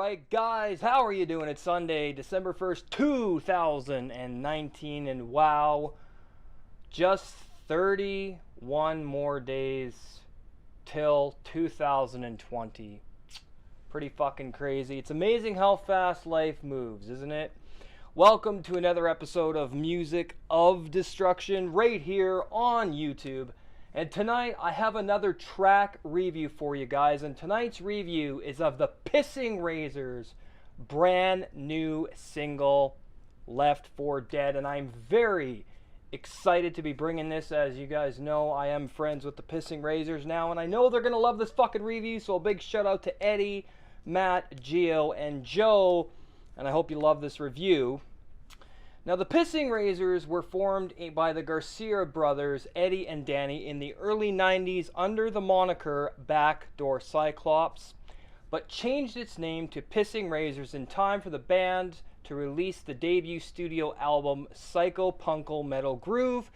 Downright. Guys, how are you doing? It's Sunday, December 1st, 2019, and wow, just 31 more days till 2020. Pretty fucking crazy. It's amazing how fast life moves, isn't it? Welcome to another episode of Music of Destruction right here on YouTube. And tonight I have another track review for you guys, and tonight's review is of the Pissing Razors' brand new single, Left 4 Dead, and I'm very excited to be bringing this. As you guys know, I am friends with the Pissing Razors now, and I know they're going to love this fucking review, so a big shout out to Eddie, Matt, Geo, and Joe, and I hope you love this review. Now, the Pissing Razors were formed by the Garcia brothers, Eddie and Danny, in the early 90s under the moniker Backdoor Cyclops, but changed its name to Pissing Razors in time for the band to release the debut studio album Psycho Punkle Metal Groove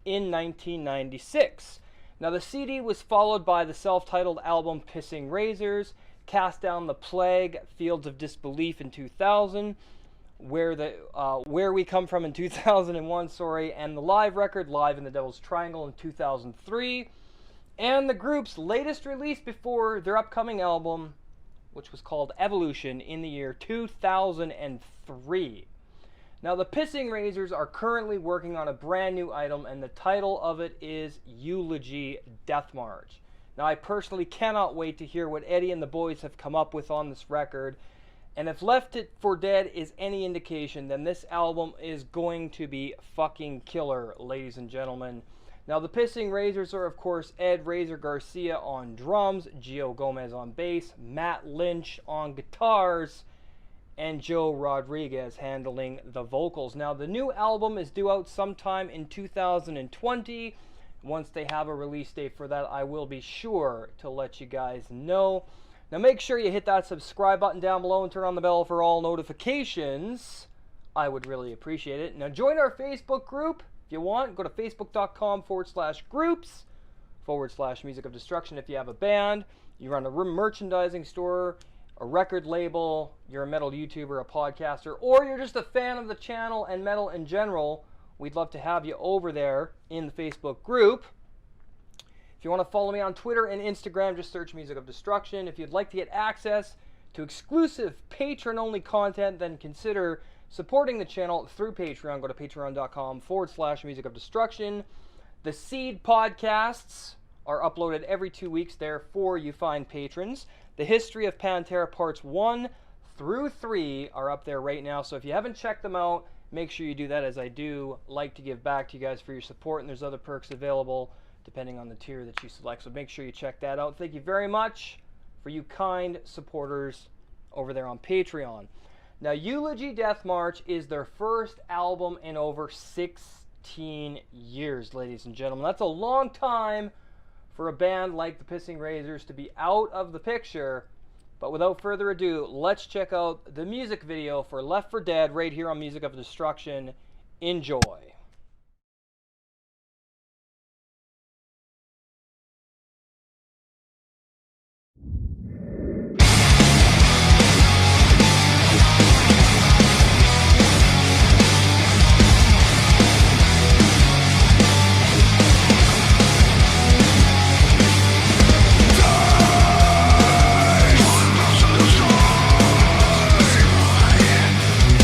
in 1996. Now, the CD was followed by the self-titled album Pissing Razors, Cast Down the Plague, Fields of Disbelief in 2000, Where We Come From in 2001, and the live record Live in the Devil's Triangle in 2003, and the group's latest release before their upcoming album, which was called Evolution, in the year 2003. Now, the Pissing Razors are currently working on a brand new item, and the title of it is Eulogy Death March. Now, I personally cannot wait to hear what Eddie and the boys have come up with on this record. And if Left 4 Dead is any indication, then this album is going to be fucking killer, ladies and gentlemen. Now, the Pissing Razors are, of course, Ed Razor Garcia on drums, Geo Gomez on bass, Matt Lynch on guitars, and Joe Rodriguez handling the vocals. Now, the new album is due out sometime in 2020. Once they have a release date for that, I will be sure to let you guys know. Now, make sure you hit that subscribe button down below and turn on the bell for all notifications. I would really appreciate it. Now, join our Facebook group if you want. Go to facebook.com/groups/Music of Destruction if you have a band, you run a merchandising store, a record label, you're a metal YouTuber, a podcaster, or you're just a fan of the channel and metal in general. We'd love to have you over there in the Facebook group. If you want to follow me on Twitter and Instagram, just search Music of Destruction. If you'd like to get access to exclusive patron-only content, then consider supporting the channel through Patreon. Go to patreon.com/Music of Destruction. The Seed podcasts are uploaded every 2 weeks there for you fine patrons. The History of Pantera Parts 1 through 3 are up there right now, so if you haven't checked them out, make sure you do that, as I do like to give back to you guys for your support, and there's other perks available depending on the tier that you select. So make sure you check that out. Thank you very much for you kind supporters over there on Patreon. Now, Eulogy Death March is their first album in over 16 years, ladies and gentlemen. That's a long time for a band like the Pissing Razors to be out of the picture. But without further ado, let's check out the music video for Left 4 Dead right here on Music of Destruction. Enjoy.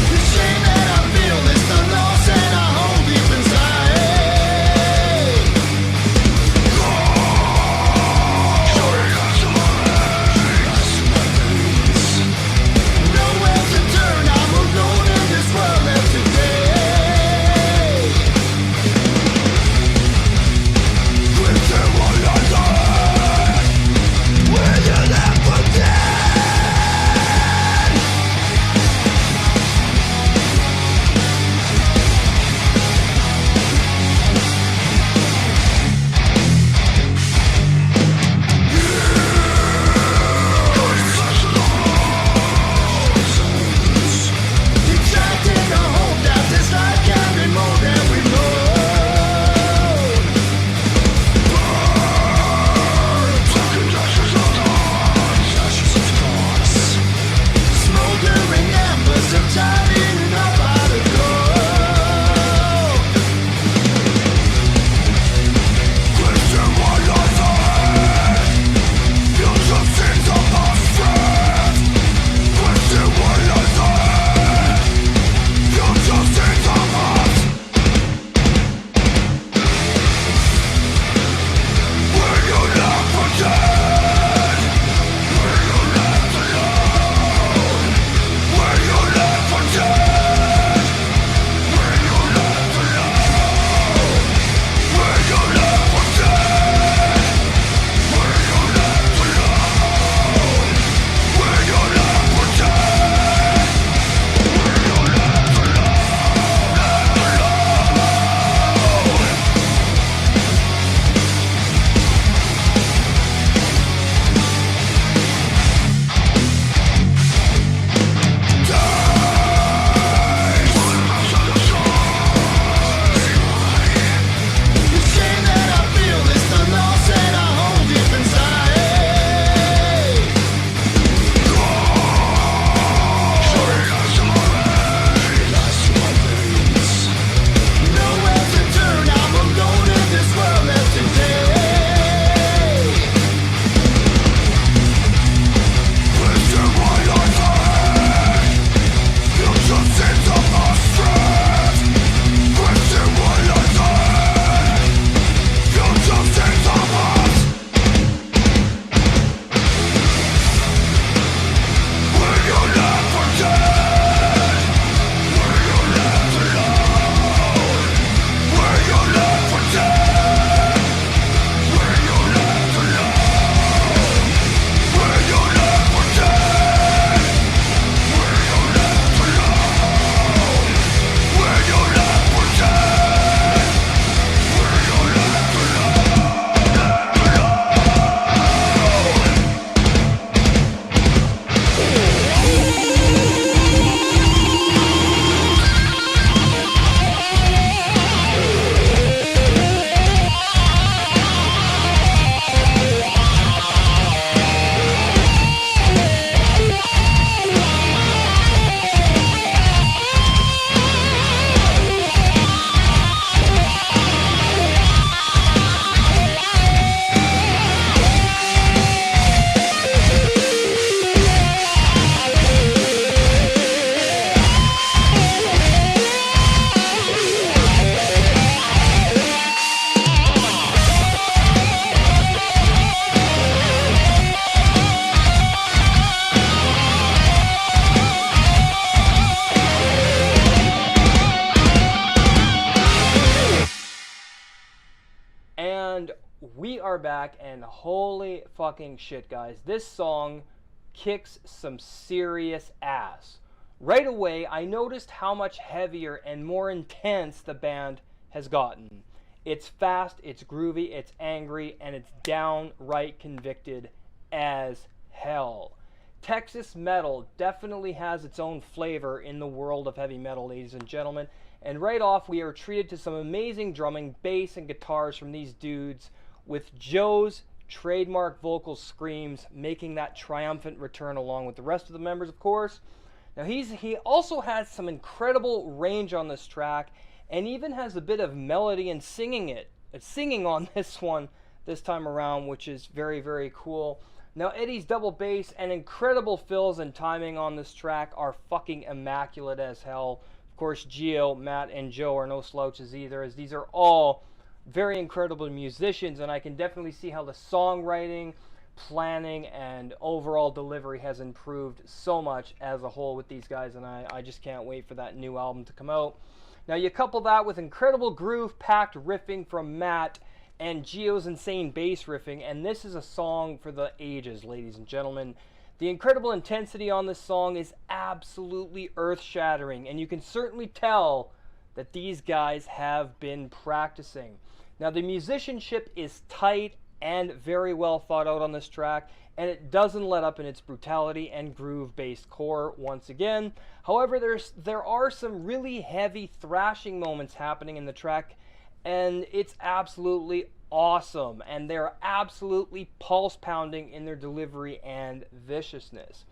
The shame that I feel is the loss and I hold we are back, and holy fucking shit, guys. This song kicks some serious ass. Right away, I noticed how much heavier and more intense the band has gotten. It's fast, it's groovy, it's angry, and it's downright convicted as hell. Texas metal definitely has its own flavor in the world of heavy metal, ladies and gentlemen. And right off, we are treated to some amazing drumming, bass, and guitars from these dudes, with Joe's trademark vocal screams making that triumphant return along with the rest of the members, of course. Now, he also has some incredible range on this track, and even has a bit of melody and singing on this one this time around, which is very, very cool. Now, Eddie's double bass and incredible fills and timing on this track are fucking immaculate as hell. Of course, Geo, Matt, and Joe are no slouches either, as these are all very incredible musicians, and I can definitely see how the songwriting, planning, and overall delivery has improved so much as a whole with these guys, and I just can't wait for that new album to come out. Now, you couple that with incredible groove-packed riffing from Matt, and Geo's insane bass riffing, and this is a song for the ages, ladies and gentlemen. The incredible intensity on this song is absolutely earth-shattering, and you can certainly tell that these guys have been practicing. Now, the musicianship is tight and very well thought out on this track, and it doesn't let up in its brutality and groove-based core once again. However, there are some really heavy thrashing moments happening in the track, and it's absolutely awesome, and they're absolutely pulse-pounding in their delivery and viciousness.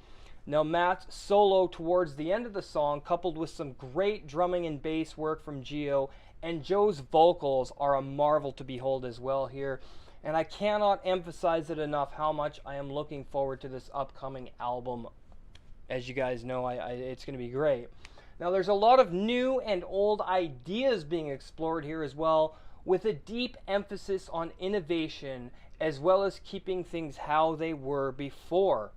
Now, Matt's solo towards the end of the song, coupled with some great drumming and bass work from Geo, and Joe's vocals are a marvel to behold as well here, and I cannot emphasize it enough how much I am looking forward to this upcoming album. As you guys know, it's going to be great. Now, there's a lot of new and old ideas being explored here as well, with a deep emphasis on innovation, as well as keeping things how they were before.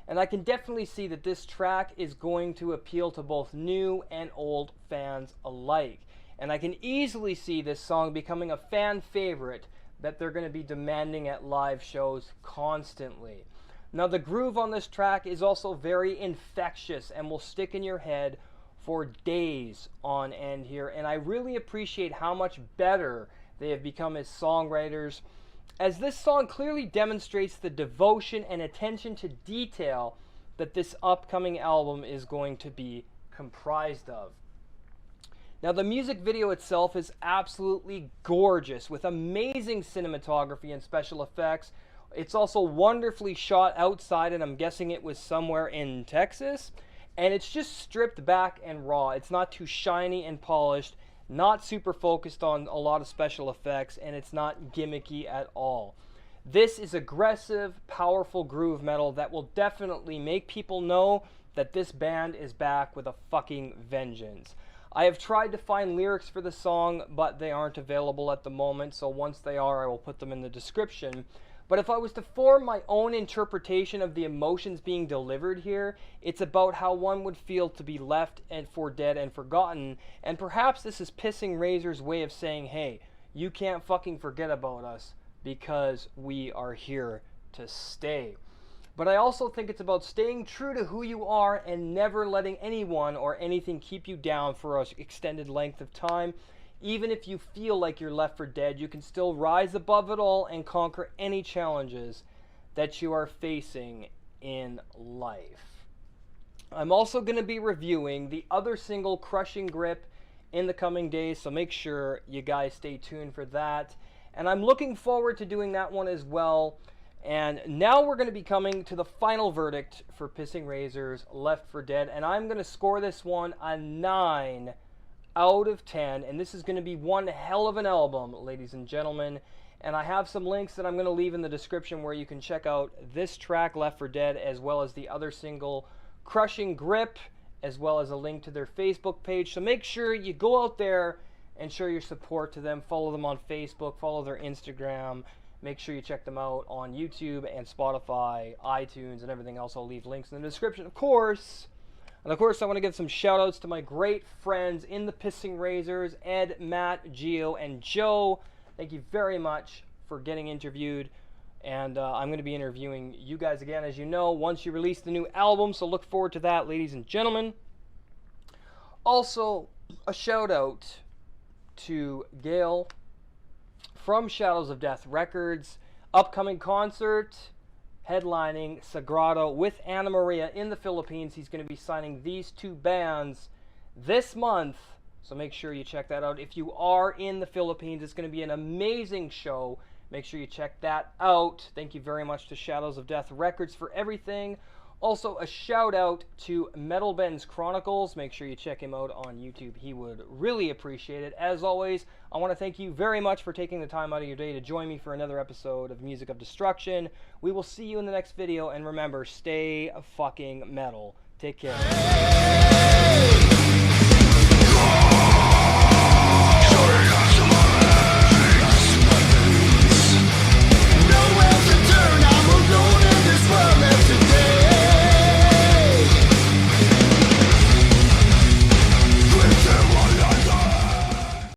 And I can definitely see that this track is going to appeal to both new and old fans alike. And I can easily see this song becoming a fan favorite that they're going to be demanding at live shows constantly. Now, the groove on this track is also very infectious and will stick in your head for days on end here, and I really appreciate how much better they have become as songwriters, as this song clearly demonstrates the devotion and attention to detail that this upcoming album is going to be comprised of. Now, the music video itself is absolutely gorgeous, with amazing cinematography and special effects. It's also wonderfully shot outside, and I'm guessing it was somewhere in Texas. And it's just stripped back and raw. It's not too shiny and polished, not super focused on a lot of special effects, and it's not gimmicky at all. This is aggressive, powerful groove metal that will definitely make people know that this band is back with a fucking vengeance. I have tried to find lyrics for the song, but they aren't available at the moment, so once they are, I will put them in the description. But if I was to form my own interpretation of the emotions being delivered here, it's about how one would feel to be left and for dead and forgotten, and perhaps this is Pissing Razor's way of saying, hey, you can't fucking forget about us, because we are here to stay. But I also think it's about staying true to who you are and never letting anyone or anything keep you down for an extended length of time. Even if you feel like you're left for dead, you can still rise above it all and conquer any challenges that you are facing in life. I'm also going to be reviewing the other single, Crushing Grip, in the coming days, so make sure you guys stay tuned for that. And I'm looking forward to doing that one as well. And now we're going to be coming to the final verdict for Pissing Razor's Left for Dead, and I'm going to score this one a 9 out of 10, and this is going to be one hell of an album, ladies and gentlemen. And I have some links that I'm going to leave in the description where you can check out this track, Left for Dead, as well as the other single, Crushing Grip, as well as a link to their Facebook page. So make sure you go out there and show your support to them. Follow them on Facebook, follow their Instagram. Make sure you check them out on YouTube and Spotify, iTunes, and everything else. I'll leave links in the description, of course. And of course, I want to give some shout-outs to my great friends in the Pissing Razors, Ed, Matt, Geo, and Joe. Thank you very much for getting interviewed. And I'm going to be interviewing you guys again, as you know, once you release the new album. So look forward to that, ladies and gentlemen. Also, a shout out to Gail from Shadows of Death Records. Upcoming concert, headlining Sagrado with Anna Maria in the Philippines. He's going to be signing these two bands this month. So make sure you check that out. If you are in the Philippines, it's going to be an amazing show. Make sure you check that out. Thank you very much to Shadows of Death Records for everything. Also, a shout out to Metal Ben's Chronicles. Make sure you check him out on YouTube. He would really appreciate it. As always, I want to thank you very much for taking the time out of your day to join me for another episode of Music of Destruction. We will see you in the next video, and remember, stay fucking metal. Take care.